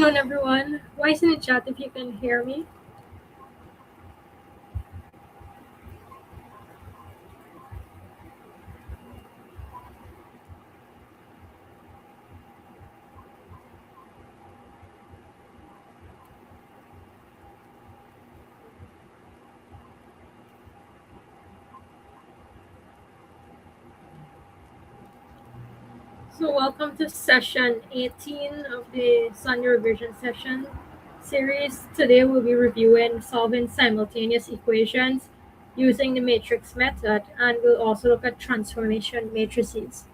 afternoon, everyone. Write in the chat if you can hear me. So, welcome to session 18 of the Sunday Revision session series. Today, we'll be reviewing solving simultaneous equations using the matrix method, and we'll also look at transformation matrices.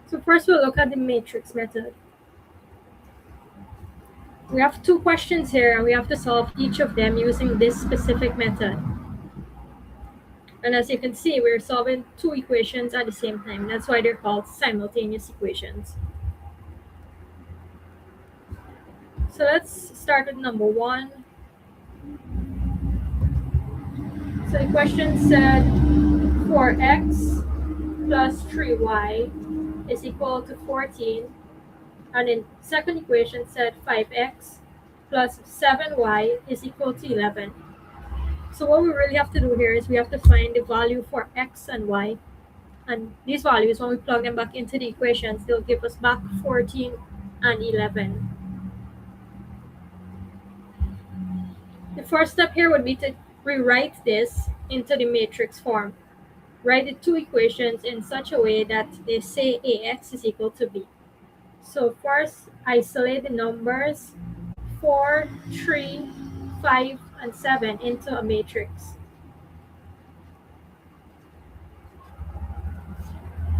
So, first, we'll look at the matrix method. We have two questions here, and we have to solve each of them using this specific method. And as you can see, we're solving two equations at the same time. That's why they're called simultaneous equations. So let's start with number one. So the question said 4x plus 3y is equal to 14. And then second equation said 5x plus 7y is equal to 11. So what we really have to do here is we have to find the value for x and y. And these values, when we plug them back into the equations, they'll give us back 14 and 11. The first step here would be to rewrite this into the matrix form. Write the two equations in such a way that they say ax is equal to b. So first, isolate the numbers 4, 3, 5, and 7 into a matrix,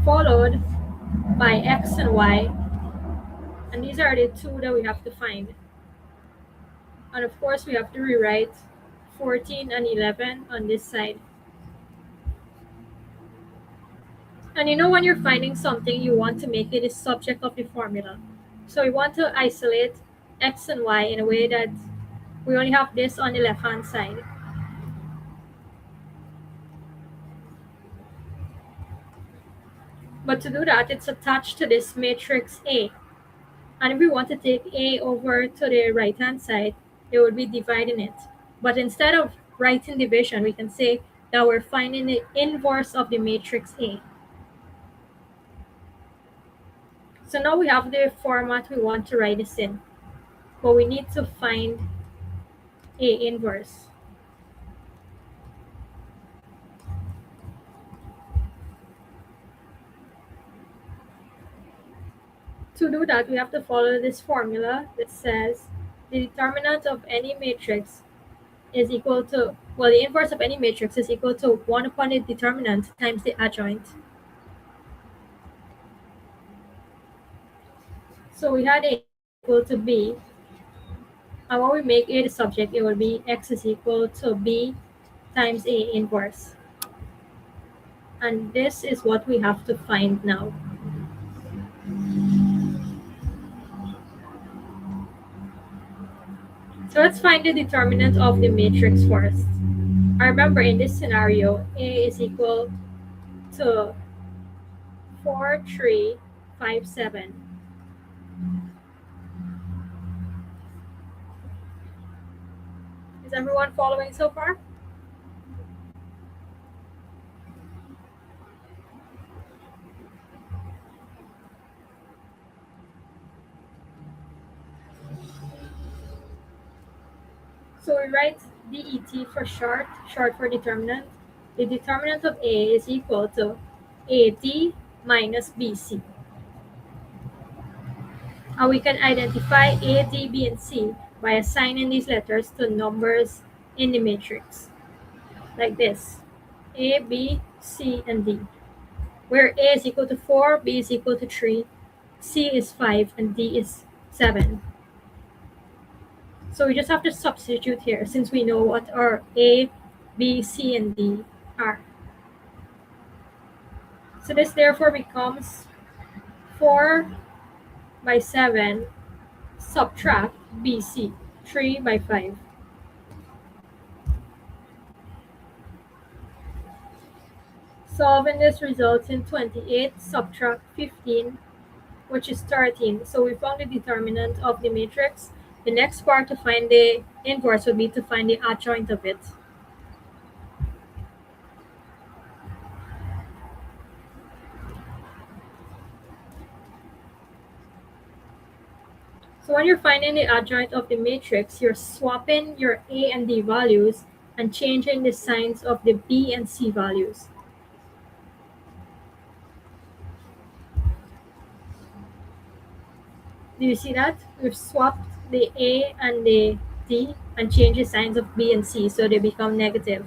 followed by x and y. And these are the two that we have to find. And of course, we have to rewrite 14 and 11 on this side. And you know, when you're finding something, you want to make it the subject of the formula. So we want to isolate x and y in a way that we only have this on the left-hand side. But to do that, it's attached to this matrix A. And if we want to take A over to the right-hand side, it would be dividing it. But instead of writing division, we can say that we're finding the inverse of the matrix A. So now we have the format we want to write this in. But we need to find A inverse. To do that, we have to follow this formula that says the determinant of any matrix is equal to, well, the inverse of any matrix is equal to 1 upon the determinant times the adjoint. So we had A equal to B. And when we make A the subject, it will be x is equal to B times A inverse. And this is what we have to find now. So let's find the determinant of the matrix first. I remember in this scenario, A is equal to 4, 3, 5, 7. Is everyone following so far? So we write DET for short for determinant. The determinant of A is equal to AD minus BC. And we can identify A, D, B, and C by assigning these letters to numbers in the matrix, like this: A, B, C, and D, where A is equal to 4, B is equal to 3, C is 5, and D is 7. So we just have to substitute here since we know what our A, B, C, and D are. So this therefore becomes 4 by 7 subtract BC, 3 by 5. Solving this results in 28 subtract 15, which is 13. So we found the determinant of the matrix. The next part to find the inverse would be to find the adjoint of it. So when you're finding the adjoint of the matrix, you're swapping your A and D values and changing the signs of the B and C values. Do you see that? We've swapped the A and the D and changed the signs of B and C so they become negative.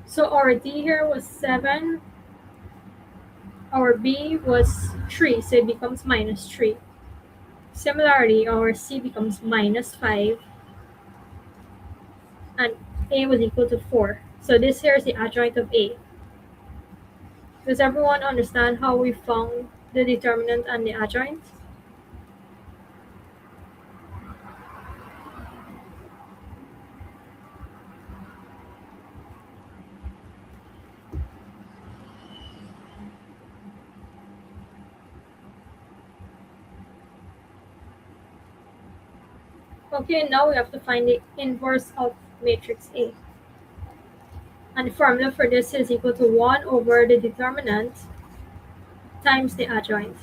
So our D here was 7, our B was 3, so it becomes minus 3. Similarly, our C becomes minus 5, and A was equal to 4. So this here is the adjoint of A. Does everyone understand how we found the determinant and the adjoint? Okay, now we have to find the inverse of matrix A. And the formula for this is equal to 1 over the determinant times the adjoint.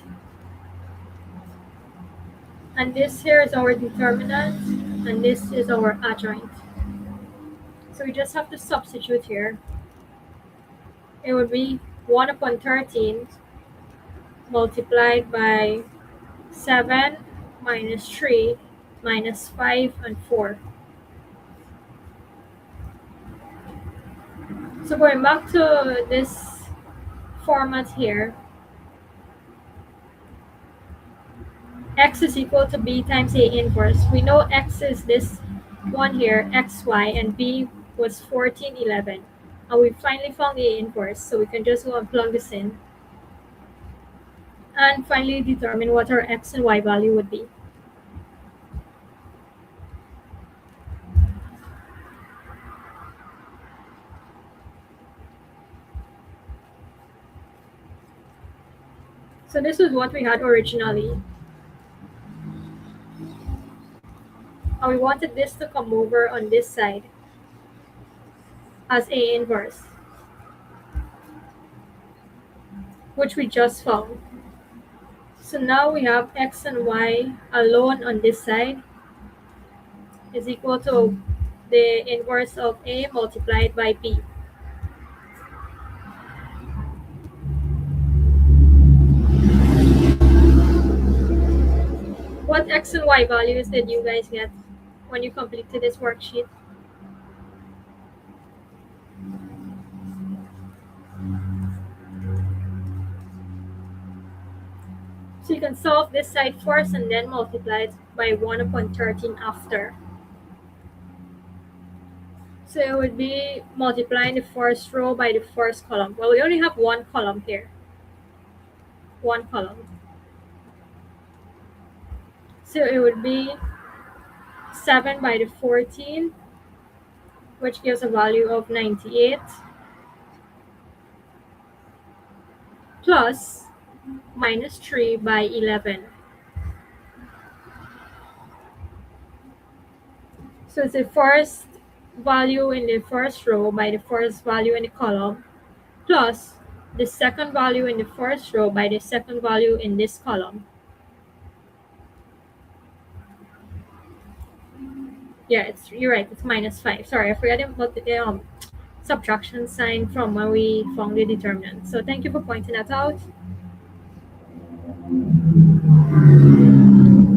And this here is our determinant, and this is our adjoint. So we just have to substitute here. It would be 1 upon 13 multiplied by 7 minus 3 minus 5 and 4. So going back to this format here, x is equal to b times a inverse. We know x is this one here, xy, and b was 14, 11. And we finally found the inverse, so we can just go and plug this in. And finally determine what our x and y value would be. So this is what we had originally. And we wanted this to come over on this side as A inverse, which we just found. So now we have x and y alone on this side is equal to the inverse of A multiplied by B. What x and y values did you guys get when you completed this worksheet? So you can solve this side first and then multiply it by 1 upon 13 after. So it would be multiplying the first row by the first column. Well, we only have one column here. One column. So it would be 7 by the 14, which gives a value of 98, plus minus 3 by 11. So it's the first value in the first row by the first value in the column, plus the second value in the first row by the second value in this column. Yeah, you're right, it's minus 5. Sorry, I forgot about the subtraction sign from when we found the determinant. So thank you for pointing that out.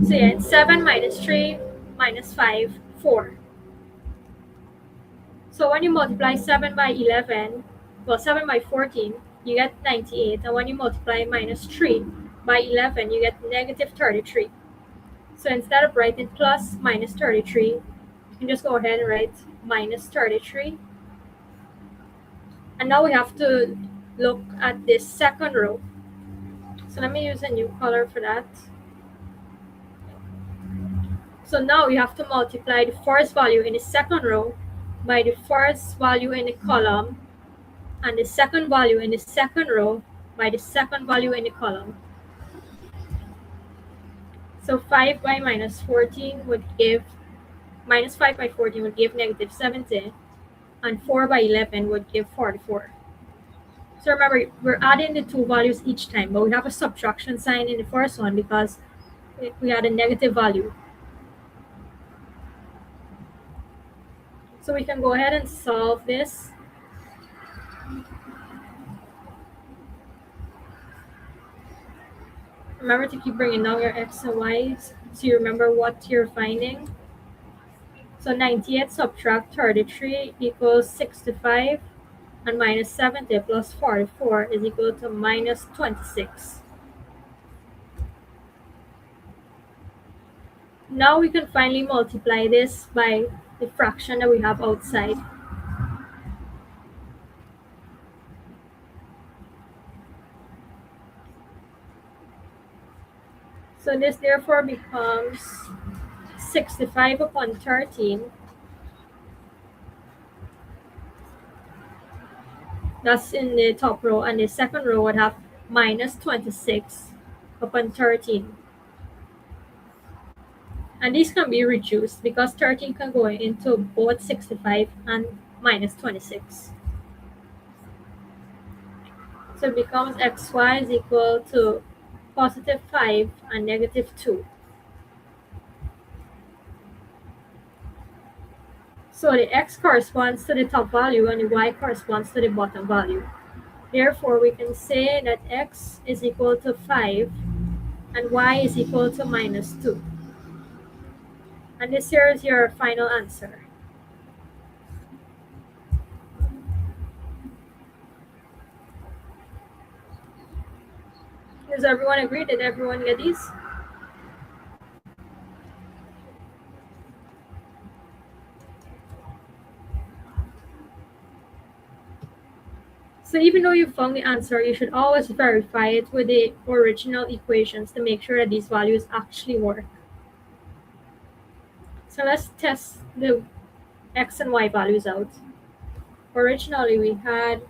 So yeah, it's 7 minus 3 minus 5, 4. So when you multiply 7 by 11, well, 7 by 14, you get 98. And when you multiply minus 3 by 11, you get negative 33. So instead of writing plus minus 33, you can just go ahead and write minus 33. And now we have to look at this second row. So let me use a new color for that. So now we have to multiply the first value in the second row by the first value in the column and the second value in the second row by the second value in the column. So 5 by minus 14 would give, minus 5 by 14 would give negative 70, and 4 by 11 would give 44. So remember, we're adding the two values each time, but we have a subtraction sign in the first one because we had a negative value. So we can go ahead and solve this. Remember to keep bringing down your x and y's so you remember what you're finding. So 98 subtract 33 equals 65, and minus 70 plus 44 is equal to minus 26. Now we can finally multiply this by the fraction that we have outside. So this therefore becomes 65 upon 13. That's in the top row, and the second row would have minus 26 upon 13. And these can be reduced because 13 can go into both 65 and minus 26. So it becomes xy is equal to positive 5 and negative 2. So the x corresponds to the top value and the y corresponds to the bottom value. Therefore, we can say that x is equal to 5 and y is equal to minus 2. And this here is your final answer. Does everyone agree? Did everyone get these? So even though you found the answer, you should always verify it with the original equations to make sure that these values actually work. So let's test the x and y values out. Originally, we had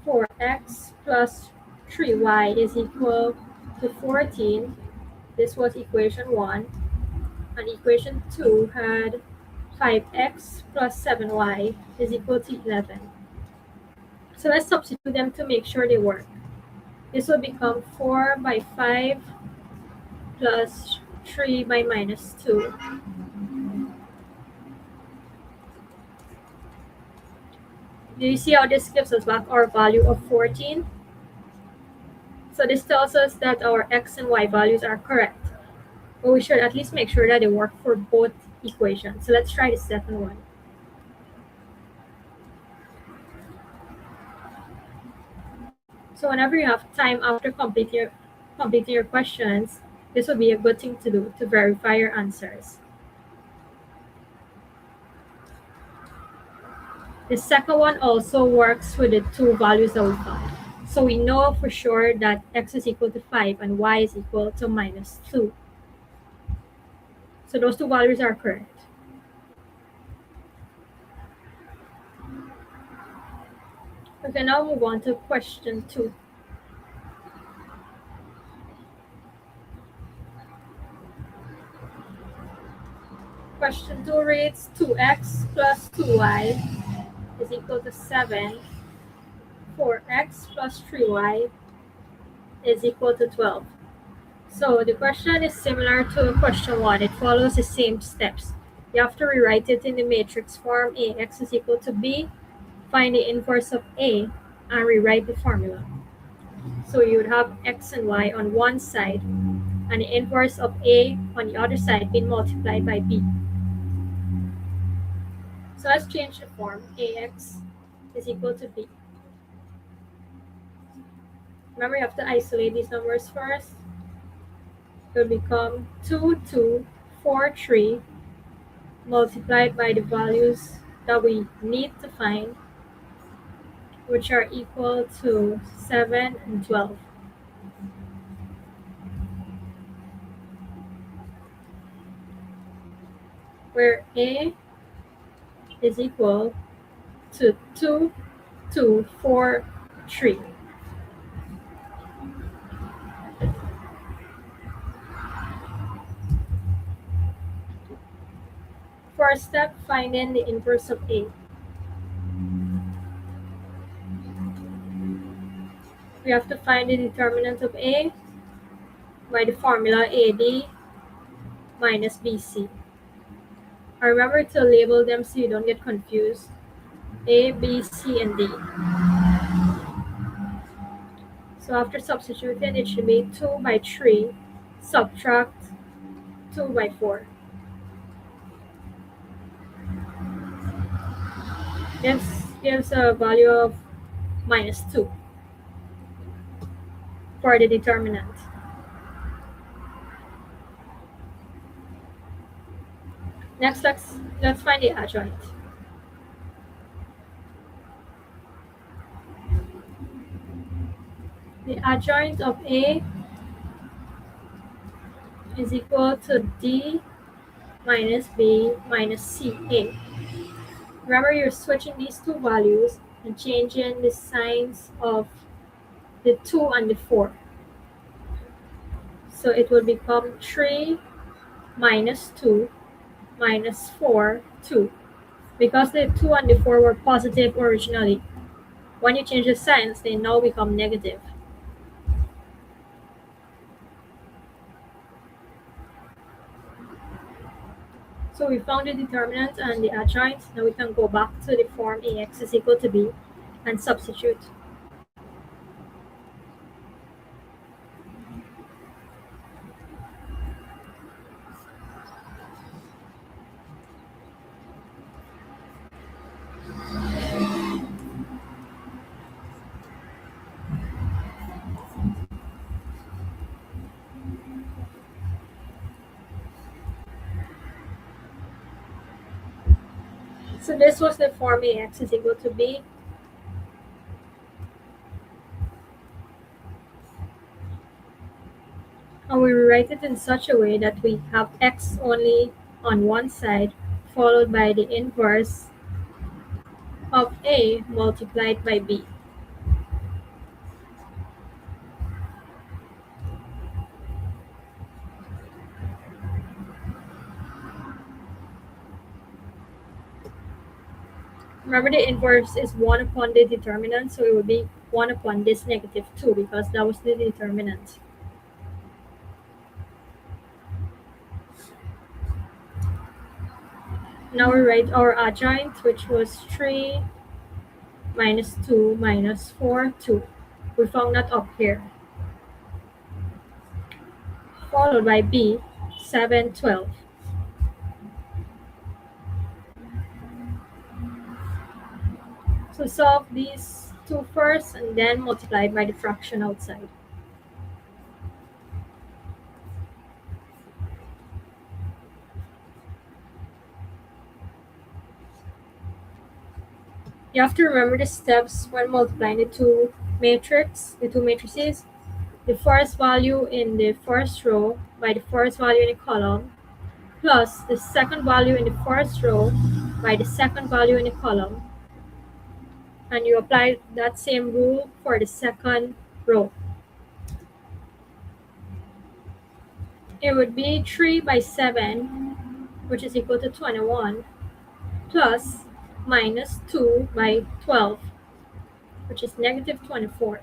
4x plus 3y is equal to 14. This was equation 1. And equation 2 had 5x plus 7y is equal to 11. So let's substitute them to make sure they work. This will become 4 by 5 plus 3 by minus 2. Do you see how this gives us back our value of 14? So this tells us that our x and y values are correct. But we should at least make sure that they work for both equations. So let's try the second one. So whenever you have time after completing your questions, this would be a good thing to do to verify your answers. The second one also works with the two values that we found. So we know for sure that x is equal to 5 and y is equal to minus 2. So those two values are correct. We can now move on to question 2. Question 2 reads 2x plus 2y is equal to 7. 4x plus 3y is equal to 12. So the question is similar to question 1. It follows the same steps. You have to rewrite it in the matrix form. Ax is equal to b, find the inverse of a, and rewrite the formula. So you would have x and y on one side, and the inverse of a on the other side being multiplied by b. So let's change the form. Ax is equal to b. Remember, you have to isolate these numbers first. It will become 2, 2, 4, 3 multiplied by the values that we need to find, which are equal to 7 and 12. where A is equal to 2, 2, 4, 3. First step, finding the inverse of A. We have to find the determinant of A by the formula AD minus BC. And remember to label them so you don't get confused. A, B, C, and D. So after substituting, it should be 2 by 3 subtract 2 by 4. This gives a value of minus 2 for the determinant. Next, let's find the adjoint. The adjoint of A is equal to D minus B minus CA. Remember, you're switching these two values and changing the signs of the 2 and the 4. So it will become 3 minus 2 minus 4, 2. Because the 2 and the 4 were positive originally, when you change the signs, they now become negative. So we found the determinant and the adjoint. Now we can go back to the form AX is equal to B and substitute. So this was the form AX is equal to B. And we rewrite it in such a way that we have X only on one side, followed by the inverse of A multiplied by B. Remember, the inverse is 1 upon the determinant, so it would be 1 upon this negative 2 because that was the determinant. Now we write our adjoint, which was 3 minus 2 minus 4, 2. We found that up here. Followed by B, 7, 12. So solve these two first and then multiply by the fraction outside. You have to remember the steps when multiplying the two matrices. The first value in the first row by the first value in the column, plus the second value in the first row by the second value in the column. And you apply that same rule for the second row. It would be 3 by 7, which is equal to 21, plus minus 2 by 12, which is negative 24.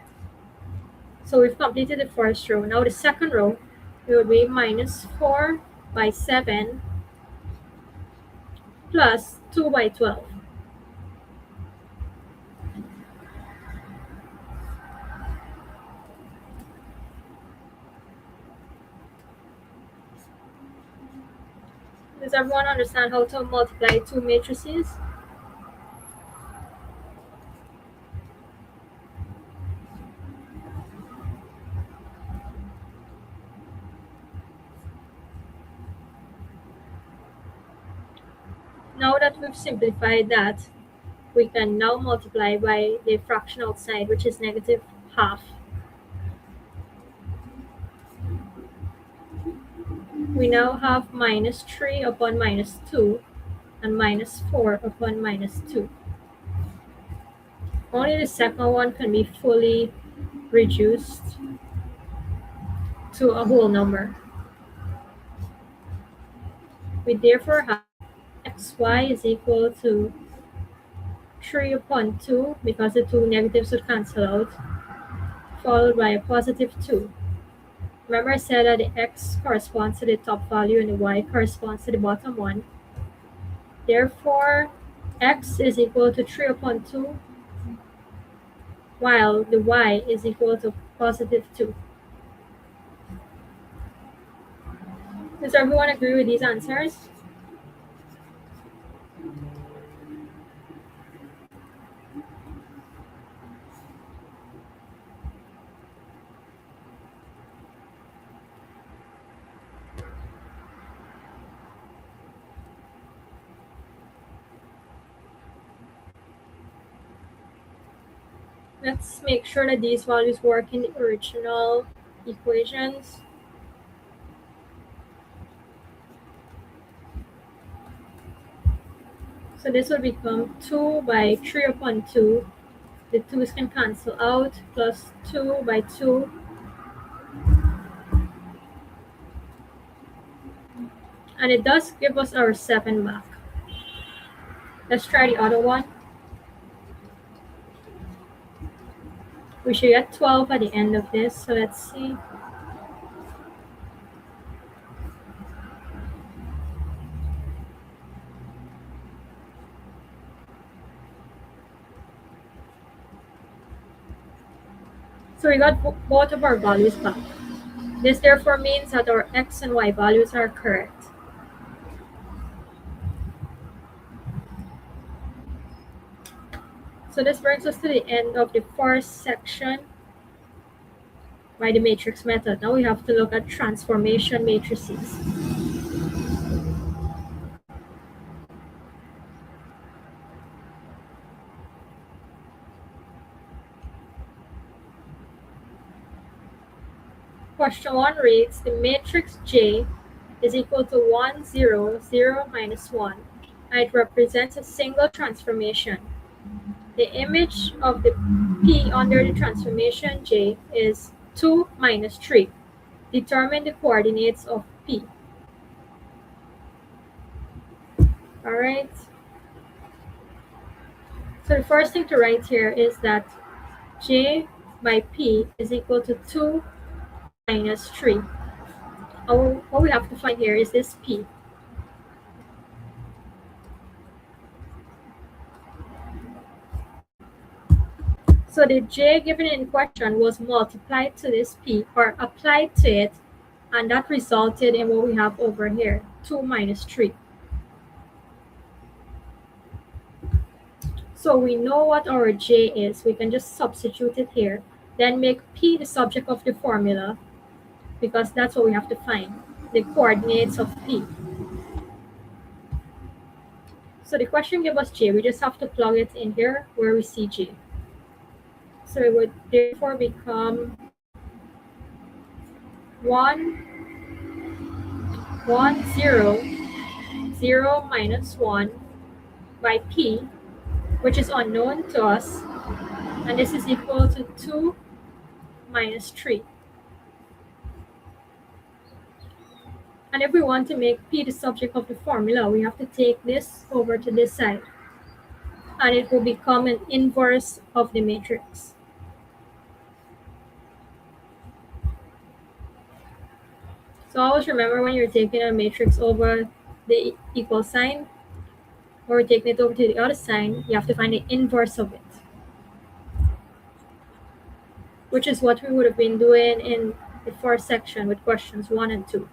So we've completed the first row. Now the second row, it would be minus 4 by 7 plus 2 by 12. Does everyone understand how to multiply two matrices? Now that we've simplified that, we can now multiply by the fraction outside, which is negative half. We now have minus 3 upon minus 2, and minus 4 upon minus 2. Only the second one can be fully reduced to a whole number. We therefore have xy is equal to 3 upon 2, because the two negatives would cancel out, followed by a positive 2. Remember I said that the x corresponds to the top value and the y corresponds to the bottom one. Therefore, x is equal to 3 upon 2, while the y is equal to positive 2. Does everyone agree with these answers? Let's make sure that these values work in the original equations. So this will become 2 by 3 upon 2. The 2's can cancel out, plus 2 by 2. And it does give us our 7 back. Let's try the other one. We should get 12 at the end of this, so let's see. So we got both of our values back. This therefore means that our x and y values are correct. So this brings us to the end of the first section by the matrix method. Now we have to look at transformation matrices. Question 1 reads, the matrix J is equal to 1, 0, 0, minus 1, and it represents a single transformation. The image of the P under the transformation J is 2 minus 3. Determine the coordinates of P. All right. So the first thing to write here is that J by P is equal to 2 minus 3. What we have to find here is this P. So the J given in question was multiplied to this P, or applied to it, and that resulted in what we have over here, 2 minus 3. So we know what our J is. We can just substitute it here, then make P the subject of the formula, because that's what we have to find, the coordinates of P. So the question gave us J. We just have to plug it in here where we see J. So it would therefore become 1, 1, 0, 0 minus 1 by P, which is unknown to us, and this is equal to 2 minus 3. And if we want to make P the subject of the formula, we have to take this over to this side, and it will become an inverse of the matrix. So always remember, when you're taking a matrix over the equal sign, or taking it over to the other sign, you have to find the inverse of it, which is what we would have been doing in the first section with questions 1 and 2.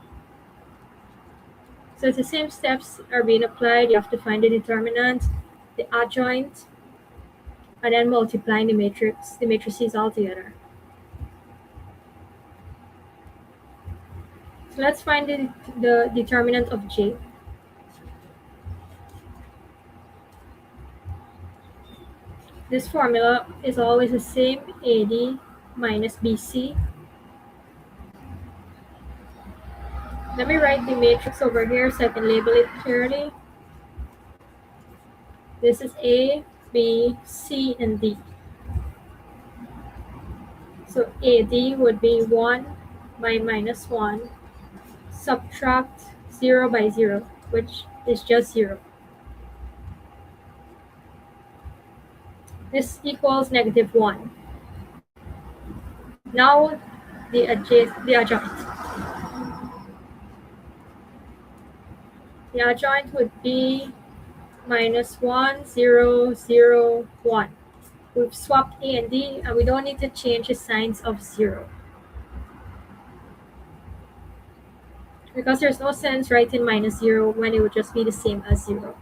So the same steps are being applied. You have to find the determinant, the adjoint, and then multiplying the matrices all together. So let's find the determinant of J. This formula is always the same, AD minus BC. Let me write the matrix over here so I can label it clearly. This is A, B, C, and D. So AD would be 1 by minus 1, subtract 0 by 0, which is just 0. This equals negative 1. Now the adjoint. The adjoint would be minus 1, 0, 0, 1. We've swapped A and D, and we don't need to change the signs of 0. Because there's no sense writing minus 0 when it would just be the same as 0.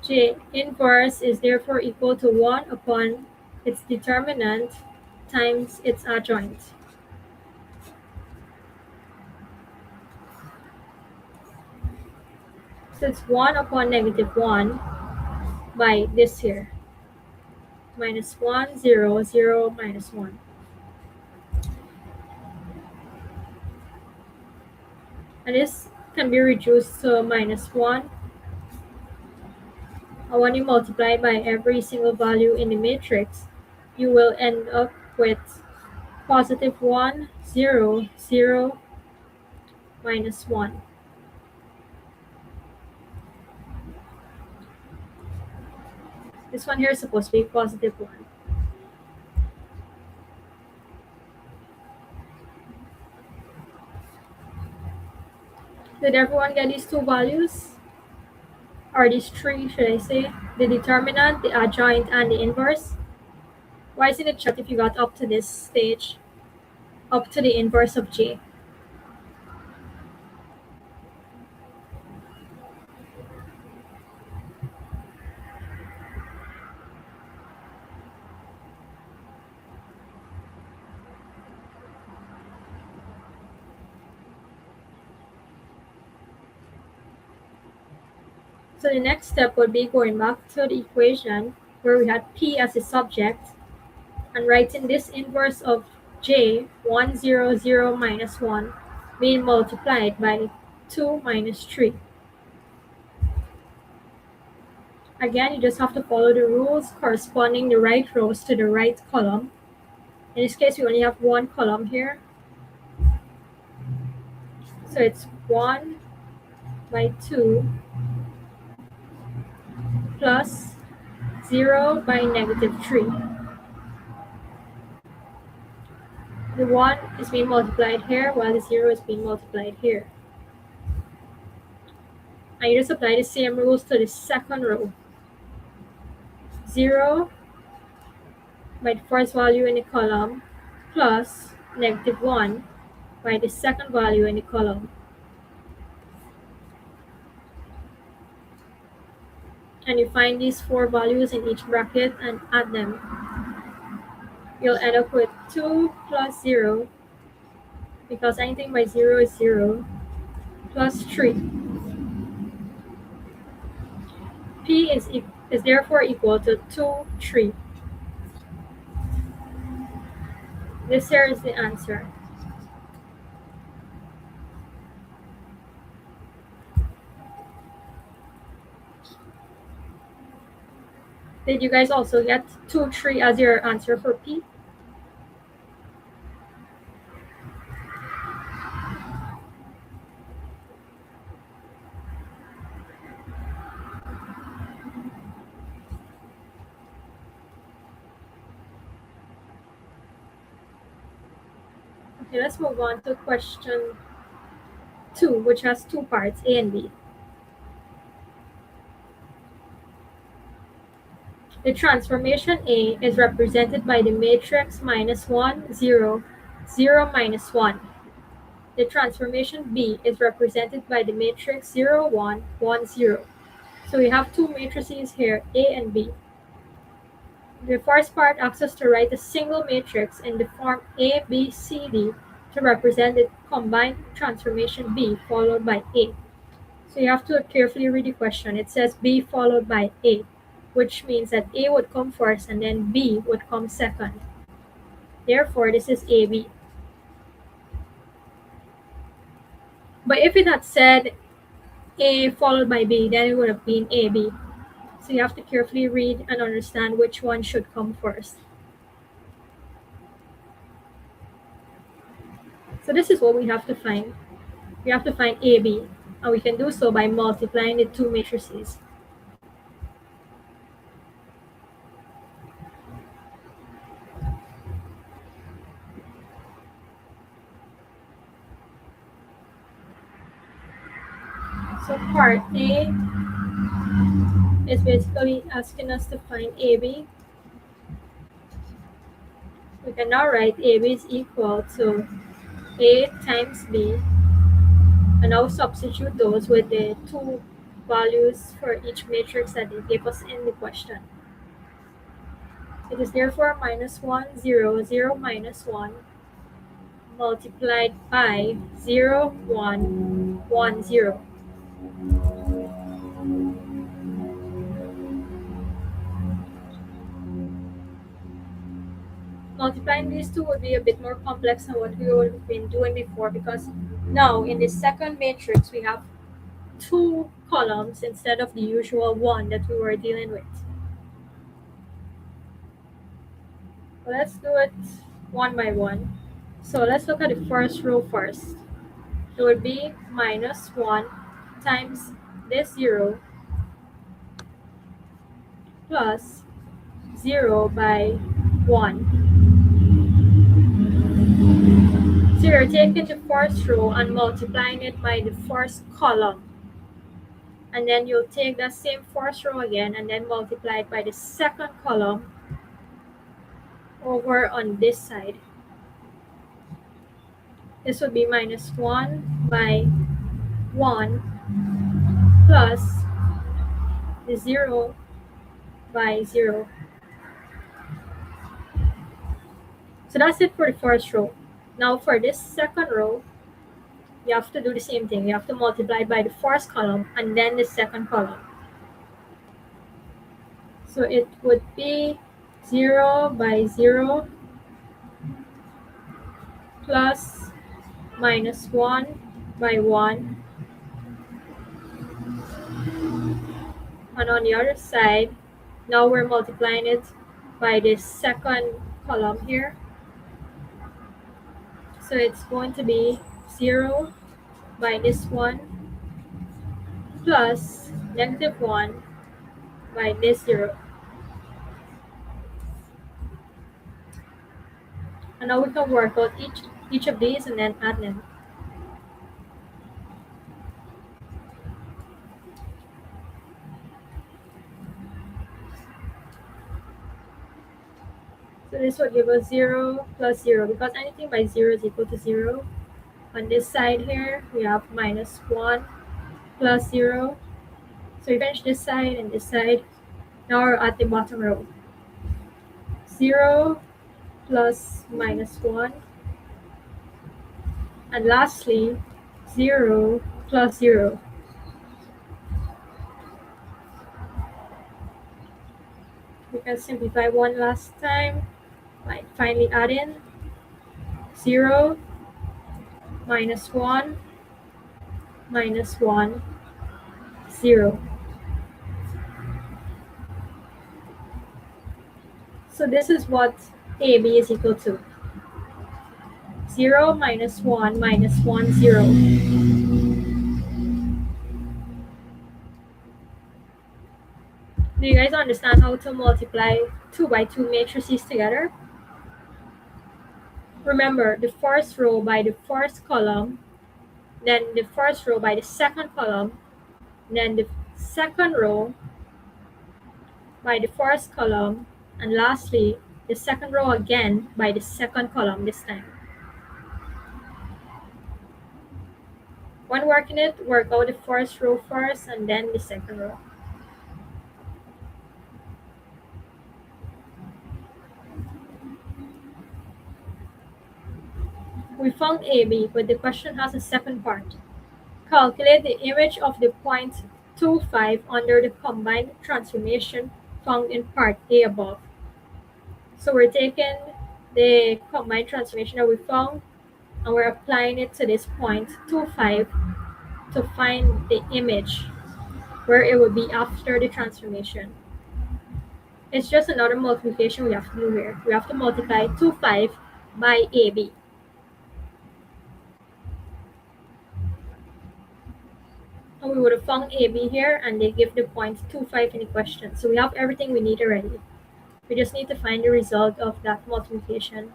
J inverse is therefore equal to 1 upon its determinant times its adjoint. So it's 1 upon negative 1 by this here. Minus 1, 0, 0, minus 1. And this can be reduced to minus 1. And when you multiply by every single value in the matrix, you will end up with positive 1, 0, 0, minus 1. This one here is supposed to be positive 1. Did everyone get these two values? Or these three, should I say? The determinant, the adjoint, and the inverse? Why is in the chat if you got up to this stage? Up to the inverse of J. So the next step would be going back to the equation where we had P as a subject and writing this inverse of J, 1, 0, 0, minus 1, being multiplied by 2 minus 3. Again, you just have to follow the rules corresponding the right rows to the right column. In this case, we only have one column here. So it's 1 by 2 plus 0 by negative 3. The 1 is being multiplied here while the 0 is being multiplied here. And you just apply the same rules to the second row. 0 by the first value in the column plus negative 1 by the second value in the column. And you find these 4 values in each bracket and add them. You'll end up with 2 plus 0, because anything by 0 is 0, plus 3. P is therefore equal to 2, 3. This here is the answer. Did you guys also get 2, 3 as your answer for P? Okay, let's move on to question 2, which has 2 parts, A and B. The transformation A is represented by the matrix minus 1, 0, 0, minus 1. The transformation B is represented by the matrix 0, 1, 1, 0. So we have 2 matrices here, A and B. The first part asks us to write a single matrix in the form A, B, C, D to represent the combined transformation B followed by A. So you have to carefully read the question. It says B followed by A, which means that A would come first and then B would come second. Therefore, this is AB. But if it had said A followed by B, then it would have been AB. So you have to carefully read and understand which one should come first. So this is what we have to find. We have to find AB, and we can do so by multiplying the two matrices. So part A is basically asking us to find AB. We can now write AB is equal to A times B, and now substitute those with the two values for each matrix that they gave us in the question. It is therefore minus 1, 0, 0, minus 1, multiplied by 0, 1, 1, 0. Multiplying these two would be a bit more complex than what we would have been doing before, because now in the second matrix we have two columns instead of the usual one that we were dealing with. So let's do it one by one. So let's look at the first row first. It would be minus 1 times this 0 plus 0 by 1. So you're taking the first row and multiplying it by the first column. And then you'll take that same first row again and then multiply it by the second column over on this side. This would be minus 1 by 1 plus the 0 by 0. So that's it for the first row. Now for this second row, you have to do the same thing. You have to multiply by the first column and then the second column. So it would be 0 by 0 plus minus 1 by 1. And on the other side, now we're multiplying it by the second column here. So it's going to be 0 by this one plus negative 1 by this 0. And now we can work out each of these and then add them. So this will give us 0 plus 0, because anything by 0 is equal to 0. On this side here, we have minus 1 plus 0. So we finish this side and this side. Now we're at the bottom row. 0 plus minus 1. And lastly, 0 plus 0. We can simplify one last time by finally adding 0 minus 1 minus 1, 0. So this is what AB is equal to. 0 minus 1 minus 1, 0. Do you guys understand how to multiply 2 by 2 matrices together? Remember, the first row by the first column, then the first row by the second column, then the second row by the first column, and lastly, the second row again by the second column this time. When working it, work out the first row first and then the second row. We found AB, but the question has a second part. Calculate the image of the point 25 under the combined transformation found in part A above. So we're taking the combined transformation that we found and we're applying it to this point 25 to find the image where it would be after the transformation. It's just another multiplication we have to do here. We have to multiply 2, 5 by AB. And we would have found AB here, and they give the point 2, 5 in the question. So we have everything we need already. We just need to find the result of that multiplication.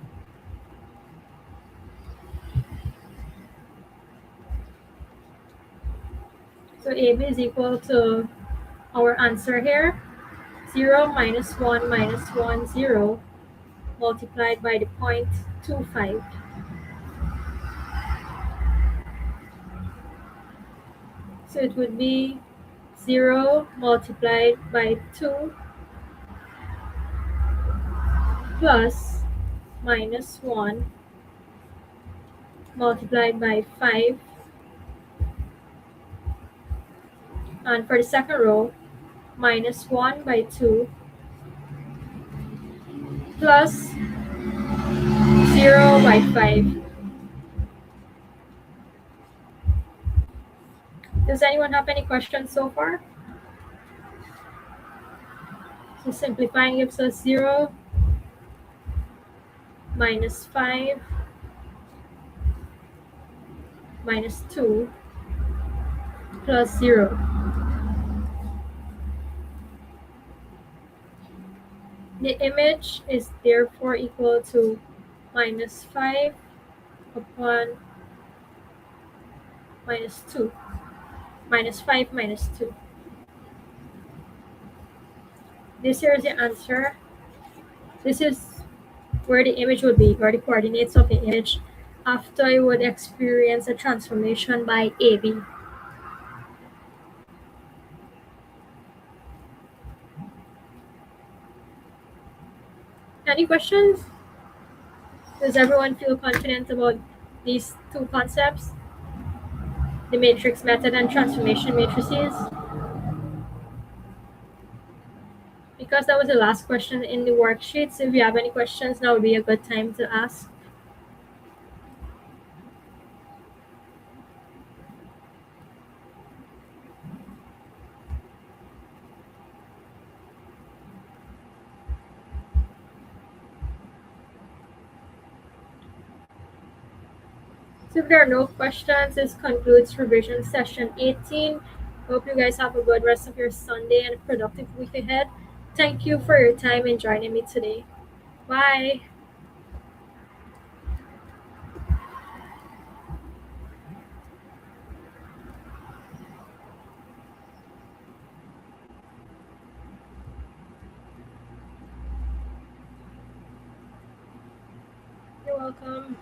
So AB is equal to our answer here, 0 minus 1 minus 1, 0, multiplied by the 0.25. So it would be 0 multiplied by 2 plus minus 1 multiplied by 5. And for the second row, minus 1 by 2 plus 0 by 5. Does anyone have any questions so far? So simplifying gives us 0 minus 5 minus 2 plus 0. The image is therefore equal to minus 5 upon minus 2. Minus 5 minus 2. This here is the answer. This is where the image would be, or the coordinates of the image after it would experience a transformation by AB. Any questions? Does everyone feel confident about these two concepts? The matrix method and transformation matrices? Because that was the last question in the worksheet, so if you have any questions, now would be a good time to ask. So if there are no questions, this concludes revision session 18. Hope you guys have a good rest of your Sunday and a productive week ahead. Thank you for your time and joining me today. Bye. You're welcome.